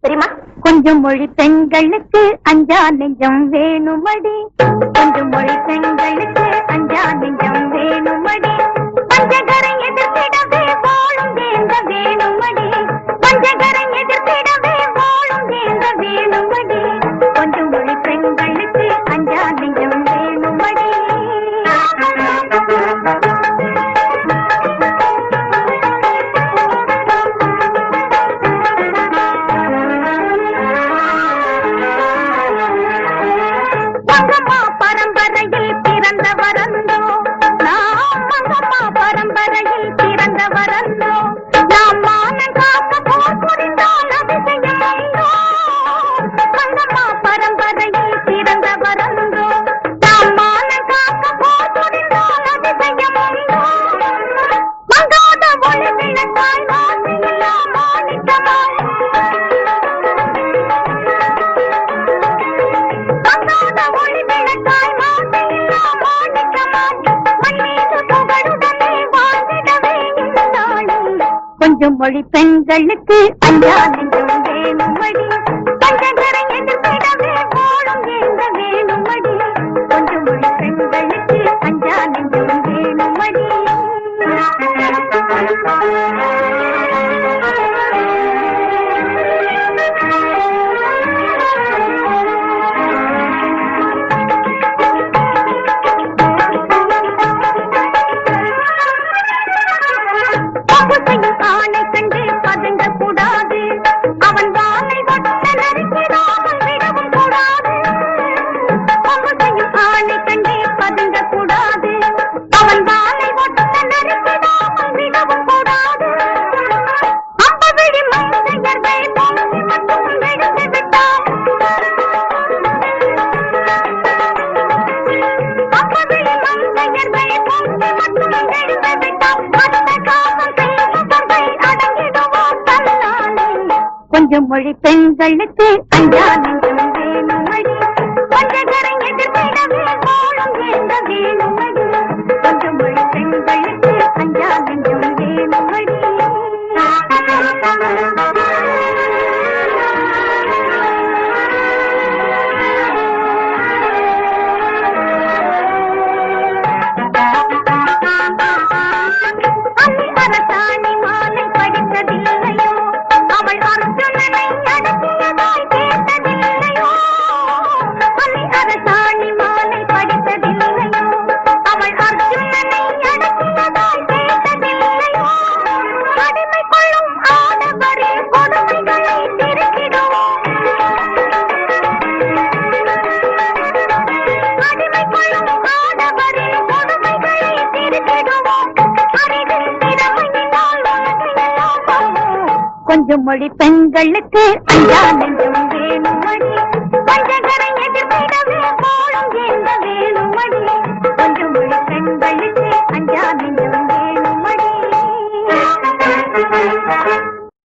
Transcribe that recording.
தெரியுமா? கொஞ்சம் மொழி பெண்களுக்கு அஞ்சா நெஞ்சம் வேணுமடி, கொஞ்சம் மொழி பெண்களுக்கு அஞ்சா நெஞ்சம் வேணுமடி, பஞ்சகரை எதிர்த்திடவே வாழும் வேந்த வேணுமடி, பஞ்சகரை எதிர்த்திடவே வாழும் வேந்த வேணுமடி, கொஞ்சம் மொழி பெண்களுக்கு அஞ்சா நெஞ்சம் வேணுமடி. மங்கம்மா பரம்பரையில் பிறந்தவரந்தோ, நாம் மங்கம்மா பரம்பரையில் பிறந்தவரந்தோ, நாம் மானம் காக்க போர் புரிந்தால் அதிசயம் உண்டோ. மங்கம்மா பரம்பரையில் பிறந்தவரந்தோ, நாம் மானம் காக்க போர் புரிந்தால் அதிசயம் உண்டோ. மங்காத ஒளி விளக்காய் வாசியில்லா மாணிக்கமாய், மங்காத ஒளி விளக்காய் வாசியில்லா மாணிக்கமாய், மண்ணீது புகழுடனே வாழ்ந்திடவே இந்நாளில். கொஞ்சம் மொழி பெண்களுக்கு அஞ்சா நெஞ்சம் வேணுமடி, பஞ்சகரை எதிர்த்திடவே வாழும் வேந்த வேணுமடி, கொஞ்சம் மொழி பெண்களுக்கு அஞ்சா நெஞ்சம் வேணுமடி. பகுசையும் ஆணை கண்டு பதுங்க கூடாது, அவன் வாளை ஒட்ட நறுக்கிறாமல் விடவும் கூடாது. பகுசையும் ஆணை கண்டு பதுங்க கூடாது, அவன் வாளை ஒட்ட நறுக்கிறாமல் விடவும் கூடாது. அம்பவிழி மங்கையர்கள் பொங்கி மட்டும் விழுந்து விட்டான், அம்பவிழி மங்கையர்கள் பொங்கி மட்டும் விழுந்து விட்டான், அந்த காவல் செய்பவர்கள் அடங்கிடுவோம் தன்னாலே. கொஞ்சம் மொழி பெண்களுக்கு அஞ்சா நெஞ்சம் வேணுமடி, பஞ்சகரை எதிர்த்திடவே வாழும் வேந்த வேணுமடி, கொஞ்சம் மொழி பெண்களுக்கு அஞ்சா நெஞ்சம் வேணுமடி. அன்னி அரசாணி மாலை படித்ததில்லையோ, அவள் அர்ஜுனனை அடக்கியதாய் கேட்டதில்லையோ. அன்னி அரசாணி மாலை படித்ததில்லையோ, அவள் அர்ஜுனனை அடக்கியதாய் கேட்டதில்லையோ. அடிமை கொள்ளும் ஆடவரே கொடுமைகளை திருக்கிடுவோம், அடிமை கொள்ளும் ஆடவரே கொடுமைகளை திருக்கிடுவோம், அறிவில் திறமையினால் உலகையெல்லாம் ஆவோம். கொஞ்சம் மொழி பெண்களுக்கு அஞ்சா நெஞ்சம் வேணுமடி,